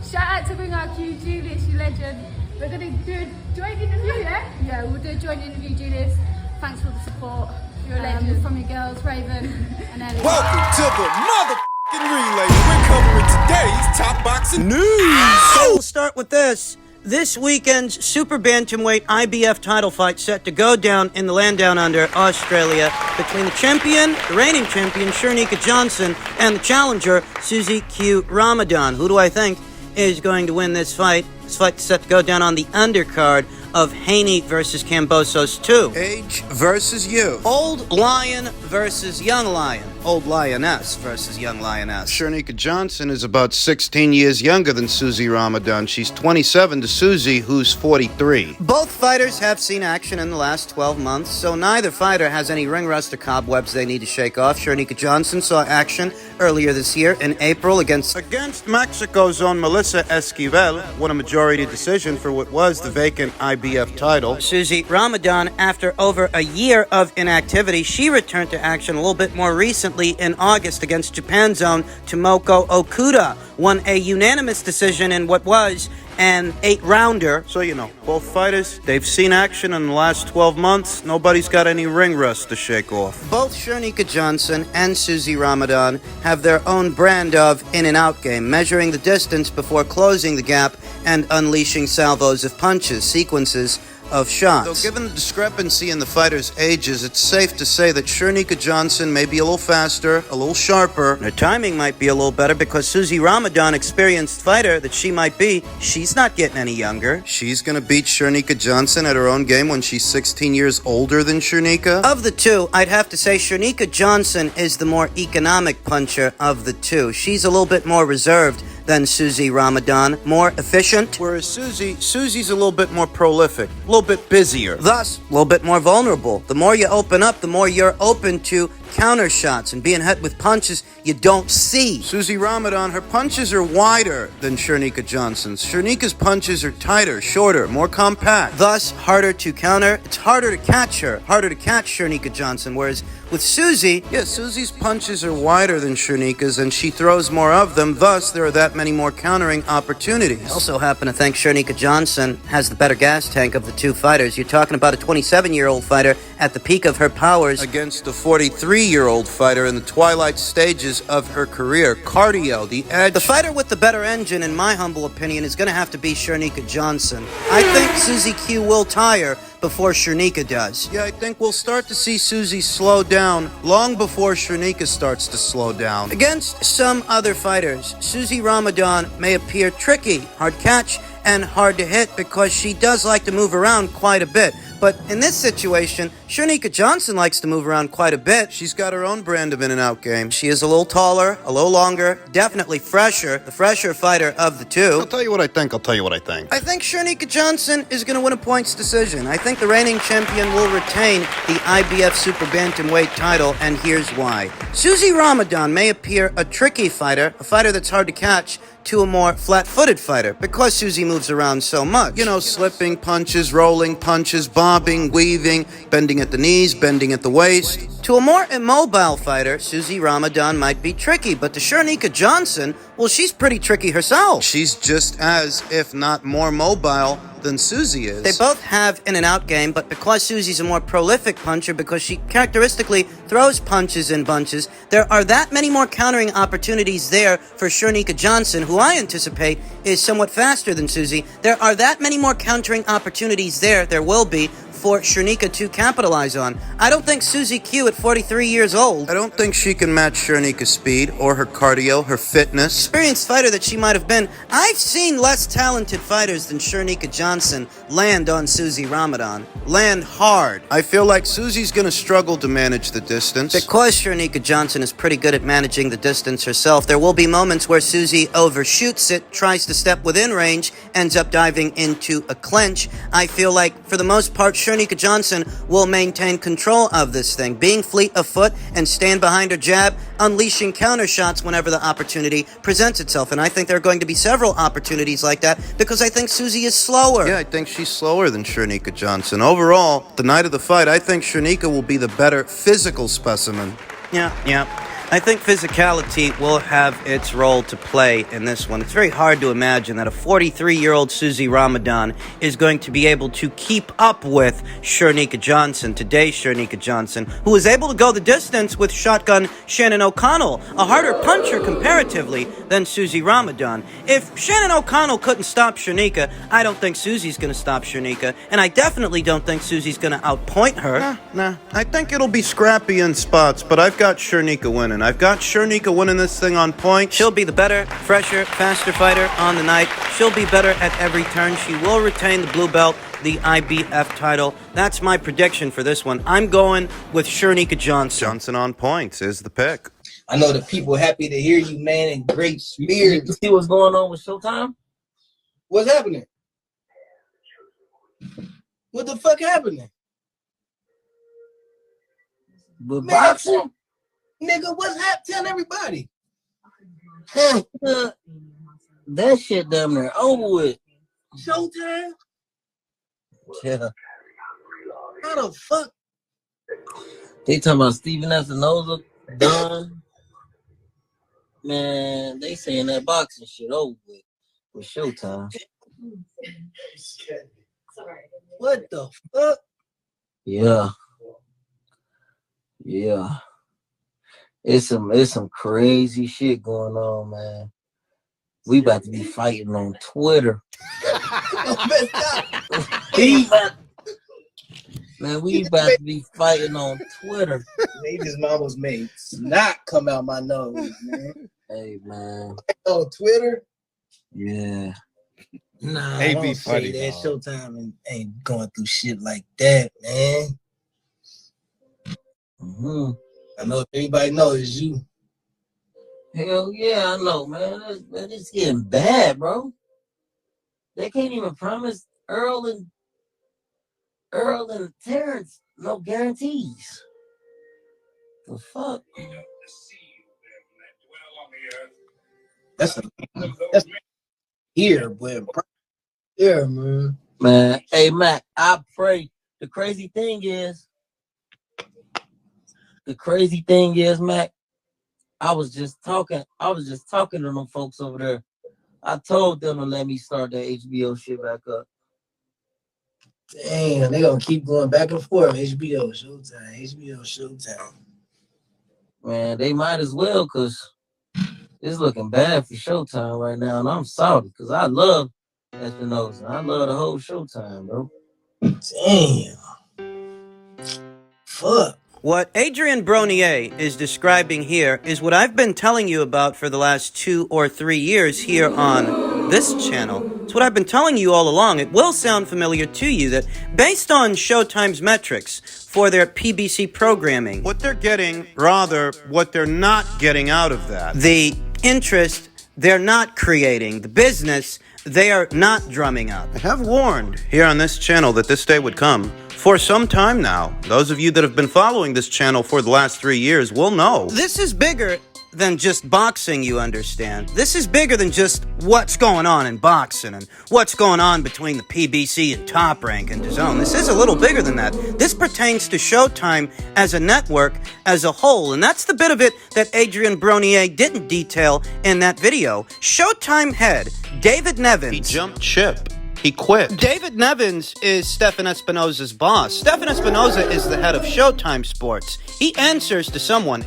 Shout out to Bring Our Q, Julius, you legend. We're going to do a joint interview, yeah? Yeah, we'll do a joint interview, Julius. Thanks for the support. You're a legend. From your girls, Raven and Ellie. Welcome to the motherfucking relay. We're covering today's top boxing news. So we'll start with this. This weekend's super bantamweight IBF title fight set to go down in the land down under Australia between the reigning champion, Shernika Johnson, and the challenger, Susie Q. Ramadan. Who do I think is going to win this fight? This fight is set to go down on the undercard of Haney versus Cambosos 2. Age versus youth. Old Lion versus Young Lion. Old Lioness versus Young Lioness. Shernika Johnson is about 16 years younger than Susie Ramadan. She's 27 to Susie, who's 43. Both fighters have seen action in the last 12 months, so neither fighter has any ring rust or cobwebs they need to shake off. Shernika Johnson saw action earlier this year in April against Mexico's own Melissa Esquivel, won a majority decision for what was the vacant IBF title. Susie Ramadan. After over a year of inactivity, she returned to action a little bit more recently in August against Japan's own Tomoko Okuda, won a unanimous decision in what was an 8-rounder. So, both fighters, they've seen action in the last 12 months. Nobody's got any ring rust to shake off. Both Shernika Johnson and Susie Ramadan have their own brand of in-and-out game, measuring the distance before closing the gap and unleashing salvos of punches, sequences of shots. So given the discrepancy in the fighters' ages, it's safe to say that Shernika Johnson may be a little faster, a little sharper. Her timing might be a little better because Susie Ramadan, experienced fighter that she might be, she's not getting any younger. She's going to beat Shernika Johnson at her own game when she's 16 years older than Shernika. Of the two, I'd have to say Shernika Johnson is the more economic puncher of the two. She's a little bit more reserved than Susie Ramadan, more efficient. Whereas Susie's a little bit more prolific, a little bit busier. Thus, a little bit more vulnerable. The more you open up, the more you're open to counter shots and being hit with punches you don't see. Susie Ramadan, her punches are wider than Shernika Johnson's. Shernika's punches are tighter, shorter, more compact. Thus, harder to counter. It's harder to catch her. Harder to catch Shernika Johnson. Whereas with Susie, Susie's punches are wider than Shernika's and she throws more of them. Thus, there are that many more countering opportunities. I also happen to think Shernika Johnson has the better gas tank of the two fighters. You're talking about a 27-year-old fighter at the peak of her powers against a 43-year-old fighter in the twilight stages of her career. Cardio, the edge. The fighter with the better engine, in my humble opinion, is going to have to be Shernika Johnson. I think Susie Q will tire before Shernika does. I think we'll start to see Susie slow down long before Shernika starts to slow down. Against some other fighters, Susie Ramadan may appear tricky, hard catch, and hard to hit because she does like to move around quite a bit. But in this situation, Shernika Johnson likes to move around quite a bit. She's got her own brand of in-and-out game. She is a little taller, a little longer, definitely fresher, the fresher fighter of the two. I'll tell you what I think. I think Shernika Johnson is going to win a points decision. I think the reigning champion will retain the IBF Super Bantamweight title, and here's why. Susie Ramadan may appear a tricky fighter, a fighter that's hard to catch, to a more flat-footed fighter because Susie moves around so much. Slipping punches, rolling punches, bobbing, weaving, bending at the knees, bending at the waist. To a more immobile fighter, Susie Ramadan might be tricky, but to Shernika Johnson, well, she's pretty tricky herself. She's just as, if not more mobile than Susie is. They both have in-and-out game, but because Susie's a more prolific puncher, because she characteristically throws punches in bunches, there are that many more countering opportunities there for Shernika Johnson, who I anticipate is somewhat faster than Susie. There are that many more countering opportunities there will be, for Shernika to capitalize on. I don't think Susie Q at 43 years old. I don't think she can match Shernika's speed or her cardio, her fitness. Experienced fighter that she might have been. I've seen less talented fighters than Shernika Johnson land on Susie Ramadan. Land hard. I feel like Susie's going to struggle to manage the distance. Because Shernika Johnson is pretty good at managing the distance herself, there will be moments where Susie overshoots it, tries to step within range, ends up diving into a clinch. I feel like, for the most part, Shernika Johnson will maintain control of this thing, being fleet of foot and stand behind her jab, unleashing counter shots whenever the opportunity presents itself. And I think there are going to be several opportunities like that because I think Susie is slower. I think she's slower than Shernika Johnson. Overall, the night of the fight, I think Shernika will be the better physical specimen. Yeah. I think physicality will have its role to play in this one. It's very hard to imagine that a 43-year-old Susie Ramadan is going to be able to keep up with Shurnika Johnson, today's Shurnika Johnson, who was able to go the distance with shotgun Shannon O'Connell, a harder puncher comparatively than Susie Ramadan. If Shannon O'Connell couldn't stop Shurnika, I don't think Susie's going to stop Shurnika, and I definitely don't think Susie's going to outpoint her. Nah. I think it'll be scrappy in spots, but I've got Shurnika winning. I've got Shurnika winning this thing on point. She'll be the better, fresher, faster fighter on the night. She'll be better at every turn. She will retain the blue belt, the IBF title. That's my prediction for this one. I'm going with Shurnika Johnson. Johnson on points is the pick. I know the people happy to hear you, man, and great spirit. You see what's going on with Showtime? What's happening? What the fuck happening? With Man, boxing? Nigga, what's happening? Tell everybody. That shit damn near over with. Showtime? Yeah. How the fuck? They talking about Steven Espinoza done. Man, they saying that boxing shit over with Showtime. What the fuck? Yeah. Yeah. It's some crazy shit going on, man. We about to be fighting on Twitter. Man, we about to be fighting on Twitter. They just almost made snot come out my nose, man. Hey, man. On Twitter? Yeah. Nah, Hey, I be don't funny, say that. dog. Showtime ain't going through shit like that, man. Mm-hmm. I know if everybody knows it's you. Hell yeah, I know, man. It's getting bad, bro. They can't even promise Earl and Terrence no guarantees. The fuck? That's here, boy. Yeah, man. Man, hey Mac, I pray. The crazy thing is, Mac, I was just talking to them folks over there. I told them to let me start that HBO shit back up. Damn, they gonna keep going back and forth. HBO, Showtime. Man, they might as well, because it's looking bad for Showtime right now, and I'm sorry, because I love Espinosa. I love the whole Showtime, bro. Damn. Fuck. What Adrian Broner is describing here is what I've been telling you about for the last 2 or 3 years here on this channel. It's what I've been telling you all along. It will sound familiar to you that based on Showtime's metrics for their PBC programming, What they're getting, rather, what they're not getting out of that. the interest they're not creating, the business they are not drumming up. I have warned here on this channel that this day would come for some time now. Those of you that have been following this channel for the last 3 years will know. This is bigger than just boxing, you understand. This is bigger than just what's going on in boxing and what's going on between the PBC and Top Rank and DAZN. This is a little bigger than that. This pertains to Showtime as a network as a whole, and that's the bit of it that Adrian Broner didn't detail in that video. Showtime head David Nevins. He jumped ship. He quit. David Nevins is Stephan Espinoza's boss. Stephan Espinoza is the head of Showtime Sports. He answered to someone.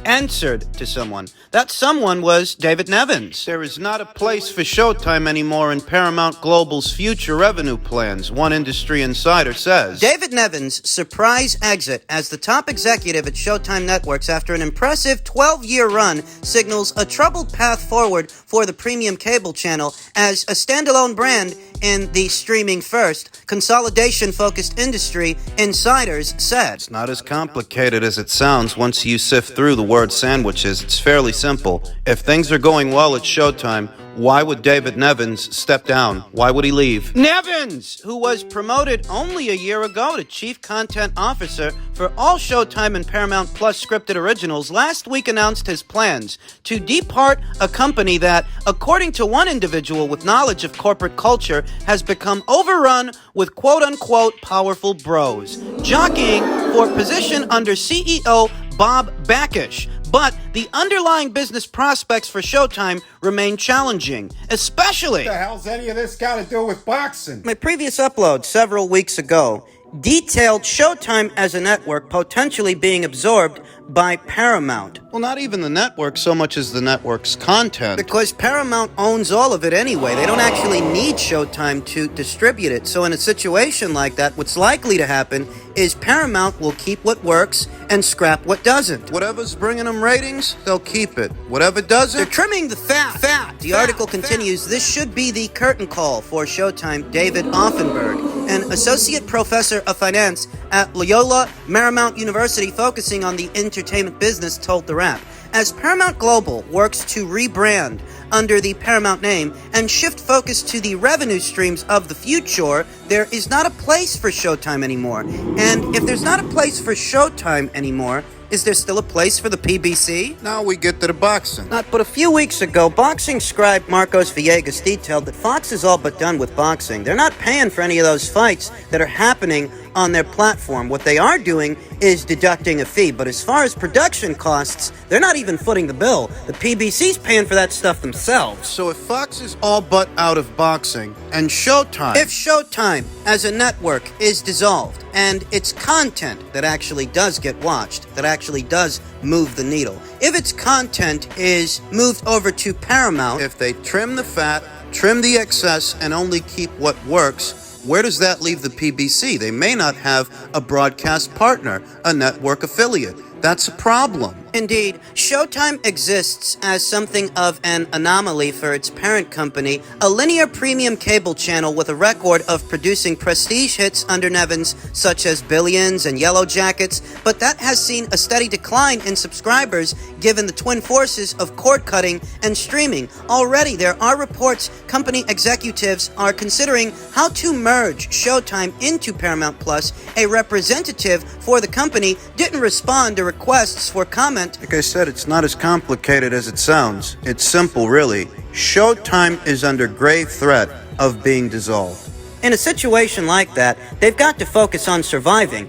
That someone was David Nevins. There is not a place for Showtime anymore in Paramount Global's future revenue plans, one industry insider says. David Nevins' surprise exit as the top executive at Showtime Networks after an impressive 12-year run signals a troubled path forward for the premium cable channel as a standalone brand in the streaming-first, consolidation-focused industry, insiders said. It's not as complicated as it sounds once you sift through the word sandwiches. It's fairly simple. If things are going well at Showtime, why would David Nevins step down? Why would he leave? Nevins, who was promoted only a year ago to Chief Content Officer for all Showtime and Paramount Plus scripted originals, last week announced his plans to depart a company that, according to one individual with knowledge of corporate culture, has become overrun with quote-unquote powerful bros, jockeying for position under CEO Bob Bakish. But the underlying business prospects for Showtime remain challenging, especially... What the hell's any of this got to do with boxing? My previous upload several weeks ago detailed Showtime as a network potentially being absorbed by Paramount. Well, not even the network so much as the network's content. Because Paramount owns all of it anyway. They don't actually need Showtime to distribute it. So in a situation like that, what's likely to happen is Paramount will keep what works and scrap what doesn't. Whatever's bringing them ratings, they'll keep it. Whatever doesn't... They're trimming the fat. The article continues, this should be the curtain call for Showtime. David Offenberg, an associate professor of finance at Loyola Marymount University focusing on the entertainment business, told The Wrap. As Paramount Global works to rebrand under the Paramount name and shift focus to the revenue streams of the future, there is not a place for Showtime anymore. And if there's not a place for Showtime anymore, is there still a place for the PBC? Now we get to the boxing. Not but a few weeks ago, boxing scribe Marcos Villegas detailed that Fox is all but done with boxing. They're not paying for any of those fights that are happening on their platform. What they are doing is deducting a fee, but as far as production costs, they're not even footing the bill. The PBC's paying for that stuff themselves. So if Fox is all but out of boxing, and Showtime... If Showtime as a network is dissolved, and its content that actually does get watched, that actually does move the needle, if its content is moved over to Paramount... If they trim the fat, trim the excess, and only keep what works... Where does that leave the PBC? They may not have a broadcast partner, a network affiliate. That's a problem. Indeed, Showtime exists as something of an anomaly for its parent company, a linear premium cable channel with a record of producing prestige hits under Nevins such as Billions and Yellow Jackets, but that has seen a steady decline in subscribers given the twin forces of cord cutting and streaming. Already, there are reports company executives are considering how to merge Showtime into Paramount Plus. A representative for the company didn't respond to requests for comment. Like I said, it's not as complicated as it sounds. It's simple, really. Showtime is under grave threat of being dissolved. In a situation like that, they've got to focus on surviving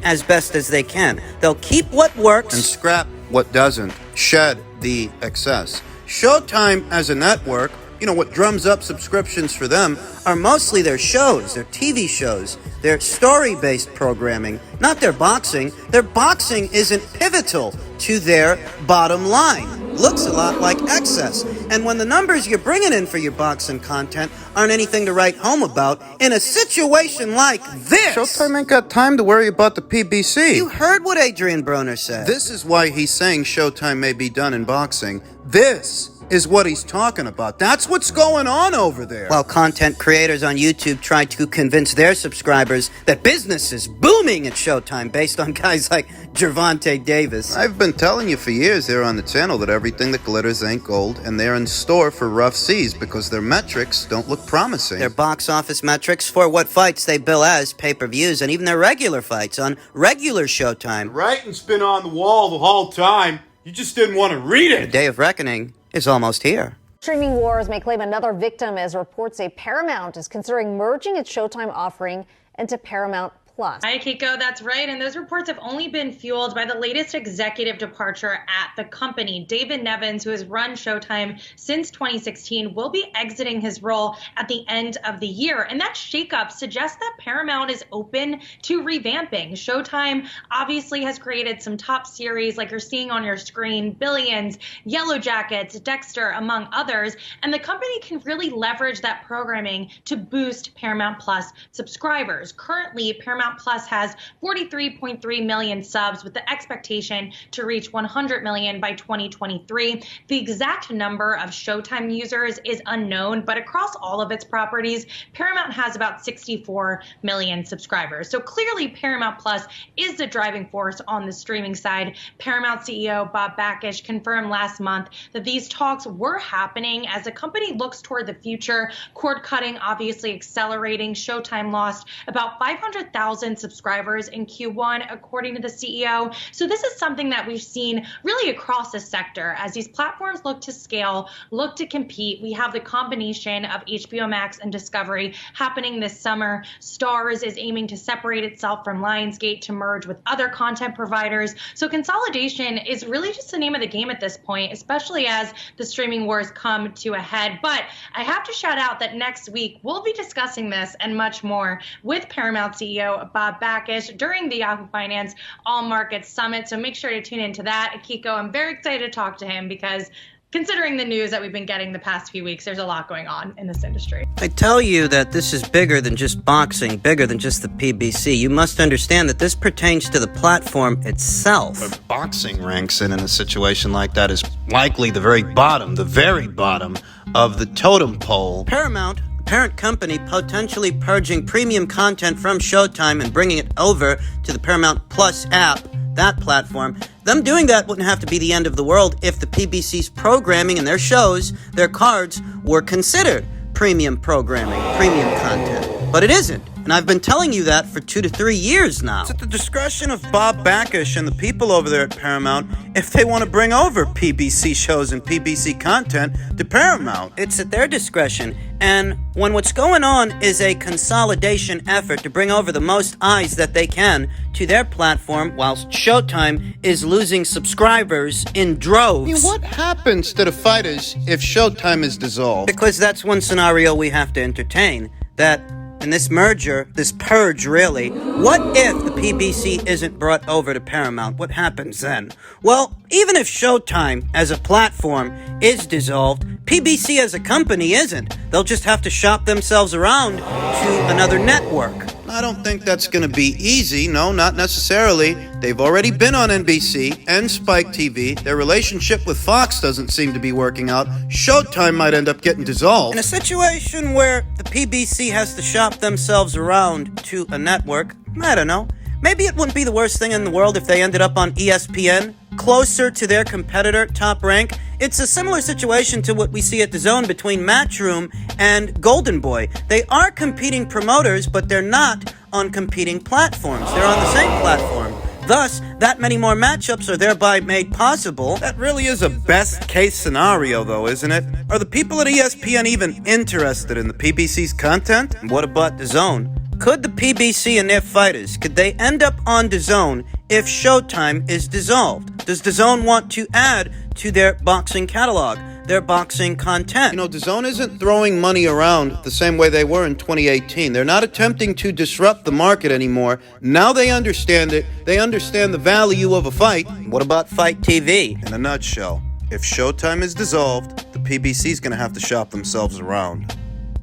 as best as they can. They'll keep what works and scrap what doesn't. Shed the excess. Showtime as a network, what drums up subscriptions for them are mostly their shows, their TV shows, their story-based programming, not their boxing. Their boxing isn't pivotal to their bottom line. Looks a lot like excess. And when the numbers you're bringing in for your boxing content aren't anything to write home about, in a situation like this... Showtime ain't got time to worry about the PBC. You heard what Adrian Broner said. This is why he's saying Showtime may be done in boxing. This is what he's talking about. That's what's going on over there. While content creators on YouTube try to convince their subscribers that business is booming at Showtime based on guys like Gervonta Davis. I've been telling you for years there on the channel that everything that glitters ain't gold, and they're in store for rough seas because their metrics don't look promising. Their box office metrics for what fights they bill as pay-per-views, and even their regular fights on regular Showtime. The writing's been on the wall the whole time. You just didn't want to read it. The day of reckoning is almost here. Streaming wars may claim another victim as reports say Paramount is considering merging its Showtime offering into Paramount Plus. Hi, Keiko. That's right. And those reports have only been fueled by the latest executive departure at the company. David Nevins, who has run Showtime since 2016, will be exiting his role at the end of the year. And that shakeup suggests that Paramount is open to revamping. Showtime obviously has created some top series like you're seeing on your screen, Billions, Yellow Jackets, Dexter, among others. And the company can really leverage that programming to boost Paramount Plus subscribers. Currently, Paramount Plus has 43.3 million subs with the expectation to reach 100 million by 2023. The exact number of Showtime users is unknown, but across all of its properties, Paramount has about 64 million subscribers. So clearly Paramount Plus is the driving force on the streaming side. Paramount CEO Bob Bakish confirmed last month that these talks were happening as the company looks toward the future. Cord cutting obviously accelerating. Showtime lost about 500,000 100,000 subscribers in Q1, according to the CEO. So this is something that we've seen really across the sector as these platforms look to scale, look to compete. We have the combination of HBO Max and Discovery happening this summer. Starz is aiming to separate itself from Lionsgate to merge with other content providers. So consolidation is really just the name of the game at this point, especially as the streaming wars come to a head. But I have to shout out that next week we'll be discussing this and much more with Paramount CEO Bob Bakish during the Yahoo Finance All Markets Summit. So make sure to tune into that. Akiko, I'm very excited to talk to him because considering the news that we've been getting the past few weeks, there's a lot going on in this industry. I tell you that this is bigger than just boxing, bigger than just the PBC. You must understand that this pertains to the platform itself. Where boxing ranks in a situation like that is likely the very bottom of the totem pole. Paramount, the parent company, potentially purging premium content from Showtime and bringing it over to the Paramount Plus app, that platform. Them doing that wouldn't have to be the end of the world if the PBC's programming and their shows, their cards, were considered premium programming, premium content. But it isn't. And I've been telling you that for 2 to 3 years now. It's at the discretion of Bob Bakish and the people over there at Paramount if they want to bring over PBC shows and PBC content to Paramount. It's at their discretion. And when what's going on is a consolidation effort to bring over the most eyes that they can to their platform, whilst Showtime is losing subscribers in droves. I mean, what happens to the fighters if Showtime is dissolved? Because that's one scenario we have to entertain. That in this merger, this purge really, what if the PBC isn't brought over to Paramount? What happens then? Well, even if Showtime as a platform is dissolved, PBC as a company isn't. They'll just have to shop themselves around to another network. I don't think that's going to be easy. No, not necessarily. They've already been on NBC and Spike TV. Their relationship with Fox doesn't seem to be working out. Showtime might end up getting dissolved. In a situation where the PBC has to shop themselves around to a network, I don't know. Maybe it wouldn't be the worst thing in the world if they ended up on ESPN, closer to their competitor, Top Rank. It's a similar situation to what we see at DAZN between Matchroom and Golden Boy. They are competing promoters, but they're not on competing platforms. They're on the same platform. Thus, that many more matchups are thereby made possible. That really is a best-case scenario, though, isn't it? Are the people at ESPN even interested in the PBC's content? And what about DAZN? Could the PBC and their fighters, could they end up on DAZN if Showtime is dissolved? Does DAZN want to add to their boxing catalog, their boxing content? You know, DAZN isn't throwing money around the same way they were in 2018. They're not attempting to disrupt the market anymore. Now they understand it. They understand the value of a fight. What about Fight TV? In a nutshell, if Showtime is dissolved, the PBC's going to have to shop themselves around.